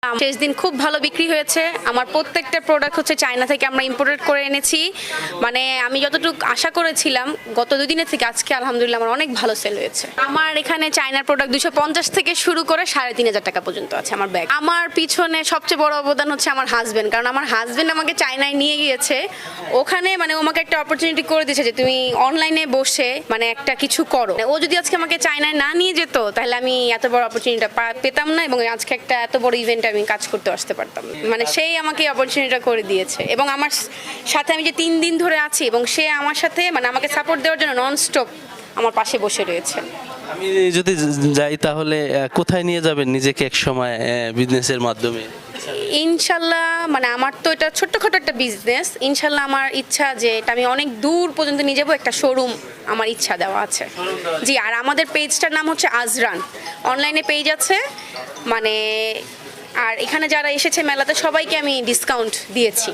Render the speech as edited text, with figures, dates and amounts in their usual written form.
শেষ দিন খুব ভালো বিক্রি হয়েছে। আমার প্রত্যেকটা প্রোডাক্ট হচ্ছে চায়না থেকে আমরা ইম্পোর্টেড করে এনেছি। মানে আমি যতটুকু আশা করেছিলাম গত 2 দিনের থেকে আজকে আলহামদুলিল্লাহ আমার অনেক ভালো সেল হয়েছে। আমার এখানে চায়নার প্রোডাক্ট 250 থেকে শুরু করে 3,500 টাকা পর্যন্ত আছে আমার ব্যাগ। আমার পিছনে সবচেয়ে বড় অবদান হচ্ছে আমার হাজবেন্ড, কারণ আমার হাজবেন্ড আমাকে চায়নায় নিয়ে গিয়েছে। ওখানে মানে ও আমাকে একটা অপরচুনিটি করে দিয়েছে যে তুমি অনলাইনে বসে মানে একটা কিছু করো। ও যদি আজকে আমাকে চায়নায় না নিয়ে যেত তাহলে আমি এত বড় অপরচুনিটিটা পেতাম না, এবং আজকে একটা এত বড় ইভেন্টে আমি কাজ করতে আসতে পারতাম না। মানে সেই আমাকে অপরচুনিটিটা করে দিয়েছে, এবং আমার সাথে আমি যে 3 দিন ধরে আছি এবং সে আমার সাথে মানে আমাকে সাপোর্ট দেওয়ার জন্য ননস্টপ আমার পাশে বসে রয়েছে। আমি যদি যাই তাহলে কোথায় নিয়ে যাবেন নিজেকে এক সময় বিজনেসের মাধ্যমে? ইনশাল্লাহ মানে আমার তো এটা ছোট্টখাটো একটা বিজনেস। ইনশাল্লাহ আমার ইচ্ছা যে এটা আমি অনেক দূর পর্যন্ত নিয়ে যাবো, একটা শোরুম আমার ইচ্ছা দেওয়া আছে। জি, আর আমাদের পেজটার নাম হচ্ছে আজরান, অনলাইনে পেজ আছে। মানে আর এখানে যারা এসেছে মেলাতে সবাইকে আমি ডিসকাউন্ট দিয়েছি।